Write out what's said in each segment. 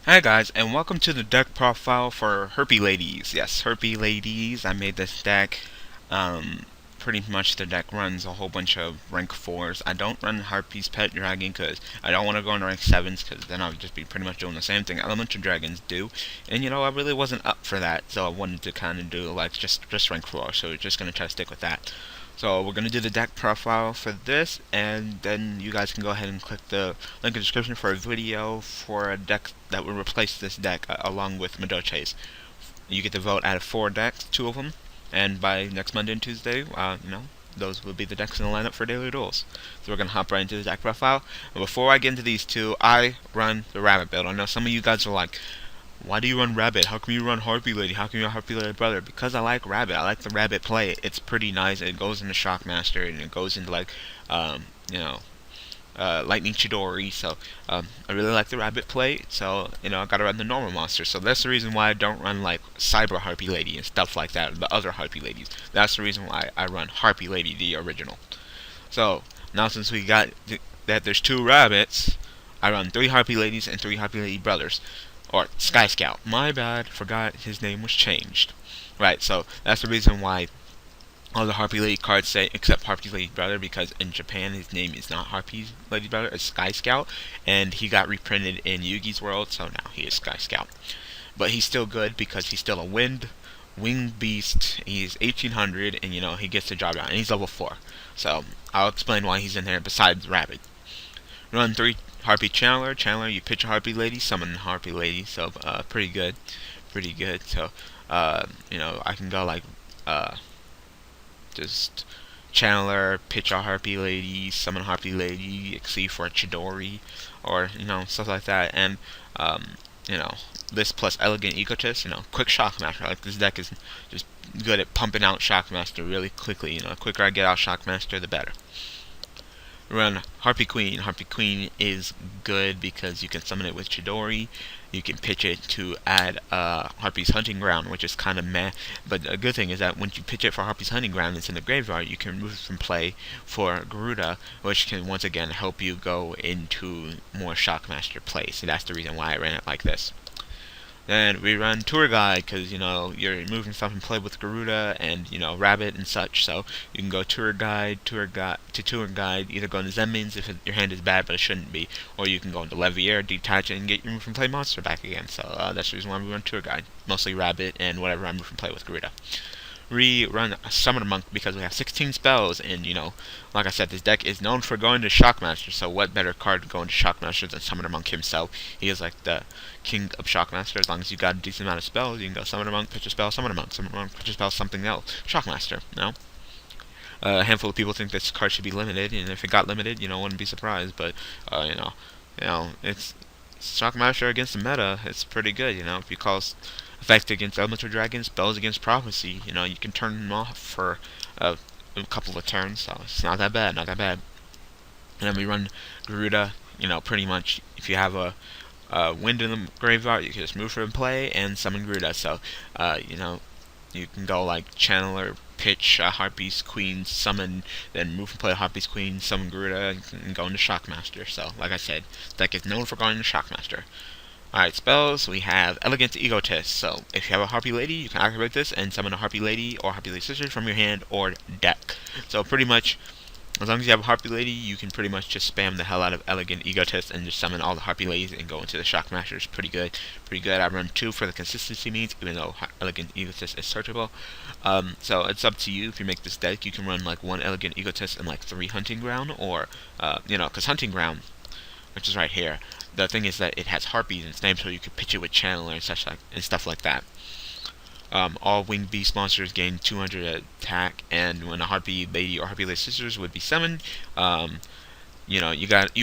Hi guys, and welcome to the deck profile for Harpie Ladies. Yes, Harpie Ladies. I made this deck. Pretty much the deck runs a whole bunch of rank 4s. I don't run Harpie's Pet Dragon because I don't want to go into rank 7s because then I would just be pretty much doing the same thing Elemental Dragons do. And I really wasn't up for that, so I wanted to kind of do like just rank 4, so we're just going to try to stick with that. So we're going to do the deck profile for this, and then you guys can go ahead and click the link in the description for a video for a deck that will replace this deck along with Madoche's. You get to vote out of 4 decks, 2 of them, and by next Monday and Tuesday, those will be the decks in the lineup for Daily Duels. So we're going to hop right into the deck profile. And before I get into these two, I run the Rabbit build. I know some of you guys are like, why do you run Rabbit? How come you run Harpie Lady? How come you run Harpie Lady Brother? Because I like Rabbit. I like the Rabbit play. It's pretty nice. It goes into Shockmaster and it goes into like, Lightning Chidori. So I really like the Rabbit play. So I gotta run the normal monster. So that's the reason why I don't run like Cyber Harpie Lady and stuff like that. The other Harpie Ladies. That's the reason why I run Harpie Lady, the original. So now since we got that there's 2 rabbits, I run 3 Harpie Ladies and 3 Harpie Lady Brothers. Or Sky Scout. My bad, forgot his name was changed. Right, so that's the reason why all the Harpie Lady cards say except Harpie Lady Brother, because in Japan his name is not Harpie Lady Brother, it's Sky Scout, and he got reprinted in Yugi's world, so now he is Sky Scout. But he's still good because he's still a winged beast. He's 1800, and he gets the job done, and he's level 4. So I'll explain why he's in there besides Rabbit. Run 3 Harpie Channeler. Channeler, you pitch a Harpie Lady, summon a Harpie Lady, so pretty good. Pretty good. So, I can go like, just Channeler, pitch a Harpie Lady, summon a Harpie Lady, exceed for a Chidori, or, stuff like that. And, this plus Elegant Egotist, quick Shockmaster. Like, this deck is just good at pumping out Shockmaster really quickly. The quicker I get out Shockmaster, the better. Run Harpie Queen. Harpie Queen is good because you can summon it with Chidori. You can pitch it to add Harpie's Hunting Ground, which is kind of meh. But the good thing is that once you pitch it for Harpie's Hunting Ground, it's in the graveyard. You can remove it from play for Garuda, which can once again help you go into more Shockmaster plays. So that's the reason why I ran it like this. Then we run Tour Guide because, you're moving stuff and play with Garuda and, Rabbit and such. So you can go Tour Guide, Tour Guide, either go into Zenmins if your hand is bad, but it shouldn't be. Or you can go into Levier, detach it, and get your move and play monster back again. So that's the reason why we run Tour Guide. Mostly Rabbit and whatever I move and play with Garuda. We run a Summoner Monk because we have 16 spells, and like I said, this deck is known for going to Shockmaster, so what better card to go into Shockmaster than Summoner Monk himself? He is like the king of Shockmaster. As long as you got a decent amount of spells, you can go Summoner Monk, pitch a spell, Summoner Monk, pitch a spell, something else. Shockmaster, a handful of people think this card should be limited, and if it got limited, wouldn't be surprised, but, it's Shockmaster against the meta. It's pretty good, if you call effect against Elemental Dragons, spells against Prophecy, you can turn them off for a couple of turns, so it's not that bad, not that bad. And then we run Garuda, pretty much if you have a wind in the graveyard, you can just move from play and summon Garuda, so, you can go like Channeler, pitch Harpie's Queen, summon, then move and play Harpie's Queen, summon Garuda, and go into Shockmaster. So, like I said, the deck is known for going into Shockmaster. Alright, spells, we have Elegant Egotist. So, if you have a Harpie Lady, you can activate this and summon a Harpie Lady or Harpie Lady Sisters from your hand or deck. So, pretty much, as long as you have a Harpie Lady, you can pretty much just spam the hell out of Elegant Egotist and just summon all the Harpie Ladies and go into the Shockmasters. Pretty good. Pretty good. I run 2 for the consistency means, even though Elegant Egotist is searchable. So it's up to you. If you make this deck, you can run like 1 Elegant Egotist and like 3 Hunting Ground, or, because Hunting Ground, which is right here, the thing is that it has Harpies in its name, so you could pitch it with Channeler and stuff like that. All winged beast monsters gain 200 attack, and when a Harpie Lady or Harpie Lady Sisters would be summoned, you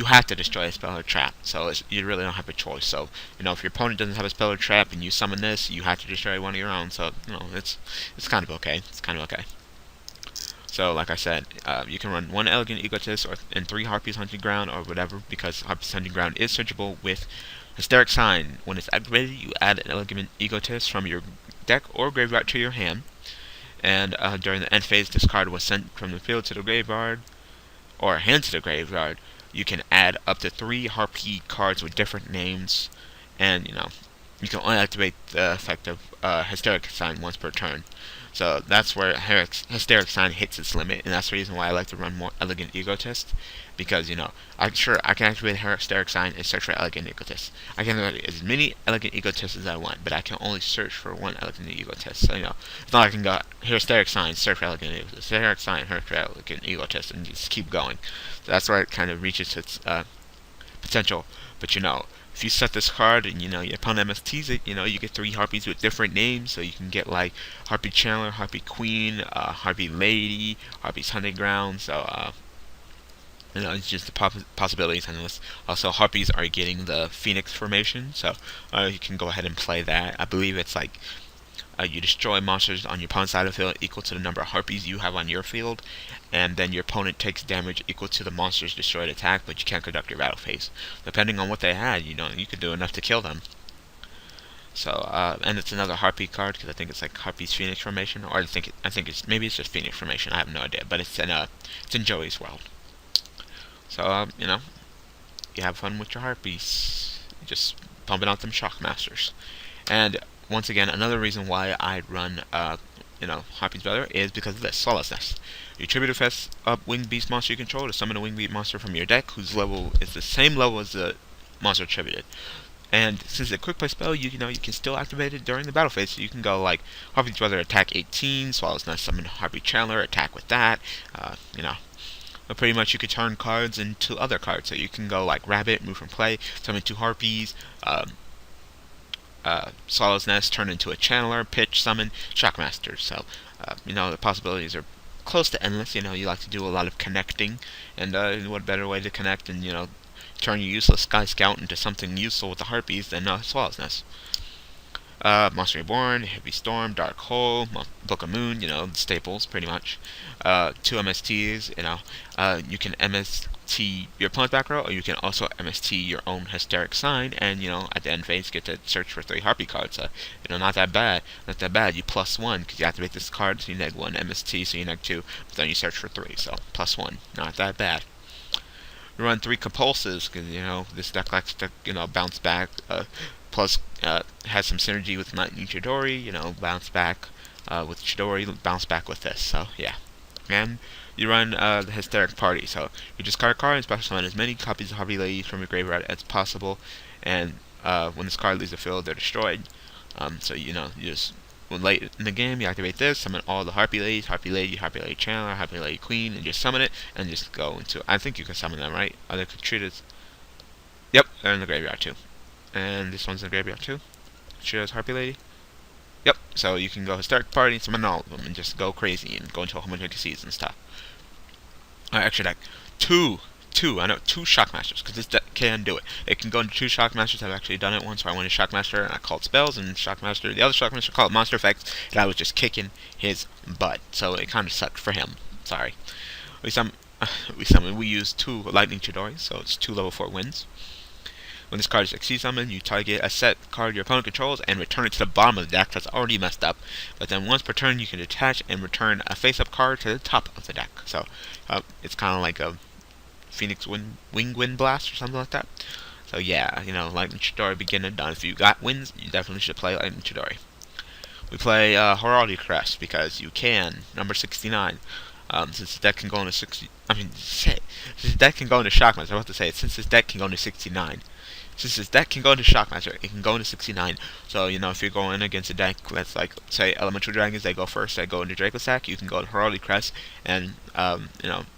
have to destroy a spell or trap. So you really don't have a choice. So if your opponent doesn't have a spell or trap and you summon this, you have to destroy one of your own. So it's kind of okay. It's kind of okay. So, like I said, you can run 1 Elegant Egotist and 3 Harpie's Hunting Ground or whatever, because Harpie's Hunting Ground is searchable with Hysteric Sign. When it's activated, you add an Elegant Egotist from your deck or graveyard to your hand, and during the end phase, this card was sent from the field to the graveyard, or hand to the graveyard. You can add up to 3 Harpie cards with different names, and you can only activate the effect of Hysteric Sign once per turn. So that's where Hysteric Sign hits its limit, and that's the reason why I like to run more Elegant Egotist, because I can activate Hysteric Sign and search for Elegant Egotist. I can have as many Elegant Egotists as I want, but I can only search for one Elegant Egotist. So it's not like I can go Hysteric Sign, search for Elegant Egotist, Hysteric Sign, search for Elegant Egotist, and just keep going. So that's where it kind of reaches its potential. But if you set this card and your opponent MSTs it, you get 3 harpies with different names, so you can get like Harpie Chandler, Harpie Queen, Harpie Lady, Harpie's Hunting Ground. So it's just the possibilities endless. Also, harpies are getting the Phoenix formation, so you can go ahead and play that. I believe it's like you destroy monsters on your opponent's side of the field equal to the number of harpies you have on your field, and then your opponent takes damage equal to the monster's destroyed attack, but you can't conduct your battle phase. Depending on what they had, you could do enough to kill them. So, and it's another Harpie card, because I think it's like Harpie's Phoenix formation, or I think maybe it's just Phoenix formation. I have no idea, but it's in Joey's world. So, you have fun with your harpies, just pumping out them Shockmasters. And once again, another reason why I run Harpies better is because of this, Lawlessness. You tribute a fast up winged beast monster you control to summon a winged beast monster from your deck whose level is the same level as the monster tributed. And since it's a quick play spell, you can still activate it during the battle phase. So you can go like Harpie's Brother attack 18, Swallow's Nest summon Harpie Chandler, attack with that, But pretty much you could turn cards into other cards. So you can go like Rabbit, move from play, summon 2 Harpies, Swallow's Nest turn into a Channeler, pitch, summon, Shockmaster. So, the possibilities are close to endless. You like to do a lot of connecting, and what better way to connect than, turn your useless Sky Scout into something useful with the Harpies than Swallow's Nest. Monster Reborn, Heavy Storm, Dark Hole, Book of Moon, the staples, pretty much. 2 MSTs, you can MST your opponent's back row, or you can also MST your own Hysteric Sign, and, at the end phase, get to search for 3 Harpie cards. So, not that bad. You +1, because you activate this card, so you neg 1, MST, so you neg 2, but then you search for 3, so +1. Not that bad. You run 3 Compulsives, because, this deck likes to, bounce back, plus has some synergy with Lightning Chidori, bounce back with Chidori, bounce back with this, so yeah. And you run the Hysteric Party, so you just card a card and special summon as many copies of Harpie Ladies from your graveyard as possible, and when this card leaves the field, they're destroyed. So you just, when late in the game, you activate this, summon all the Harpie Ladies, Harpie Lady, Harpie Lady Chandler, Harpie Lady Queen, and just summon it, and just go into, I think you can summon them, right? Are they treated? Yep, they're in the graveyard too. And this one's in the graveyard too. Treated as Harpie Lady. Yep, so you can go Hysteric Party, summon all of them, and just go crazy, and go into a whole bunch of DCs and stuff. Extra deck. Two Shockmasters, because this deck can do it. It can go into 2 Shockmasters. I've actually done it once where I went to Shockmaster and I called spells, and the other Shockmaster called Monster Effects, and I was just kicking his butt. So it kind of sucked for him. Sorry. We use 2 Lightning Chidori, so it's 2 level 4 wins. When this card is XC summoned, you target a set card your opponent controls and return it to the bottom of the deck that's already messed up. But then once per turn, you can detach and return a face-up card to the top of the deck. So it's kind of like a Phoenix Wing Wind Blast or something like that. So yeah, Lightning Chidori begin and done. If you got wins, you definitely should play Lightning Chidori. We play Heraldry Crest because you can. Number 69. Since the deck can go into since this deck can go into Shockmaster. I was about to say it. Since this deck can go into 69. Since this deck can go into Shockmaster, it can go into 69. So, if you're going against a deck, let's like say Elemental Dragons, they go first, they go into Dracosack, you can go to Heraldry Crest and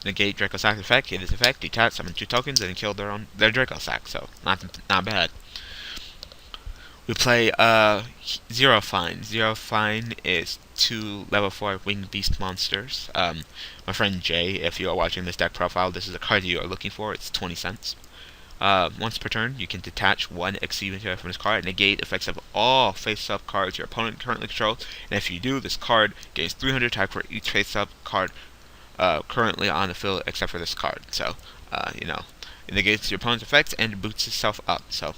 negate Dracosack's effect, hit his effect, detach, summon 2 tokens, and kill their Dracosack. So not bad. We play Zero Fine. Zero Fine is 2 level 4 winged beast monsters. My friend Jay, if you are watching this deck profile, this is a card you are looking for. It's 20 cents. Once per turn, you can detach 1 XX-Infantry from this card and negate effects of all face-up cards your opponent currently controls. And if you do, this card gains 300 attack for each face-up card currently on the field except for this card. So, it negates your opponent's effects and boosts itself up. So,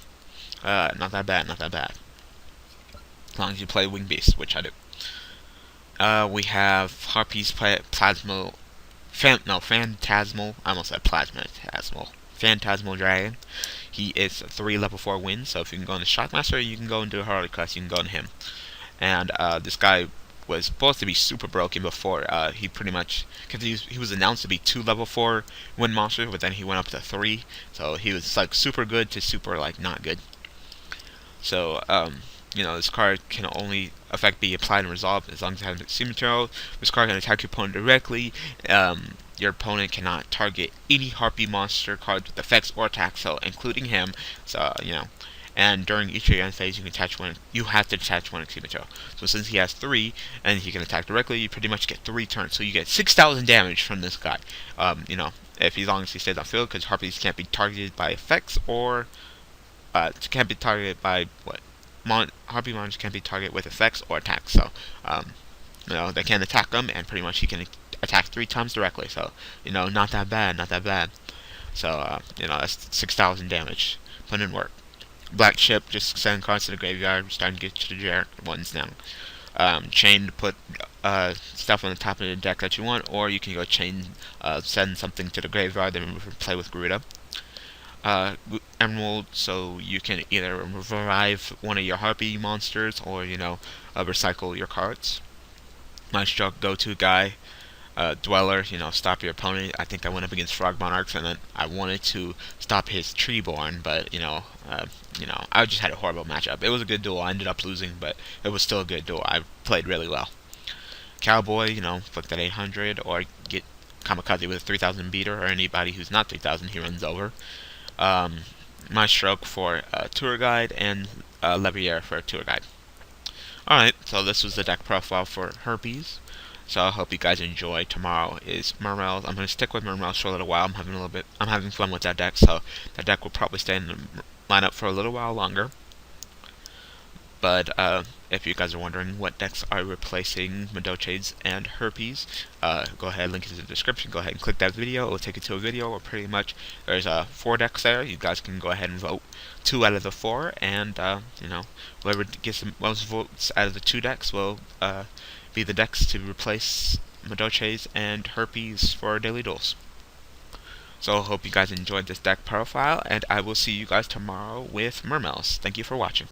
not that bad. As long as you play Winged Beast, which I do. We have Harpie's Phantasmal. I almost said Plasmatasmal. Phantasmal Dragon. He is 3 level 4 wins, so if you can go into Shockmaster, you can go into Harley class, you can go into him. And this guy was supposed to be super broken before. He pretty much, because he was announced to be 2 level 4 win monsters, but then he went up to 3. So he was like super good to super like not good. So this card can only effect be applied and resolved as long as it has sea material. This card can attack your opponent directly. Your opponent cannot target any Harpie monster cards with effects or attacks, so including him. So and during each of your end phase, you can attach one. You have to attach one extreme material. So since he has 3 and he can attack directly, you pretty much get 3 turns. So you get 6,000 damage from this guy. If as long as he stays on field, because Harpies can't be targeted by effects or can't be targeted by what? Harpie monsters can't be targeted with effects or attacks. So they can attack them, and pretty much he can attack 3 times directly. So not that bad, not that bad. So that's 6,000 damage. Put in work. Black Chip, just send cards to the graveyard. We're starting to get to the generic ones now. Chain to put stuff on the top of the deck that you want, or you can go chain, send something to the graveyard, then play with Garuda. Emerald, so you can either revive one of your Harpie monsters, or recycle your cards. Maestro, go-to guy. Dweller, stop your opponent. I think I went up against Frog Monarchs, and then I wanted to stop his Treeborn, but I just had a horrible matchup. It was a good duel. I ended up losing, but it was still a good duel. I played really well. Cowboy, flick that 800, or get Kamikaze with a 3,000 beater, or anybody who's not 3,000 he runs over. My stroke for tour guide, and Levier for a tour guide. Alright, so this was the deck profile for Harpies. So I hope you guys enjoy. Tomorrow is Mermail. I'm gonna stick with Mermail for a little while. I'm having fun with that deck, so that deck will probably stay in the lineup for a little while longer. But if you guys are wondering what decks are replacing Madocades and Harpies, go ahead, link is in the description. Go ahead and click that video. It will take you to a video where pretty much there's 4 decks there. You guys can go ahead and vote 2 out of the 4, and whoever gets the most votes out of the 2 decks will be the decks to replace Madocades and Harpies for Daily Duels. So I hope you guys enjoyed this deck profile, and I will see you guys tomorrow with Mermails. Thank you for watching.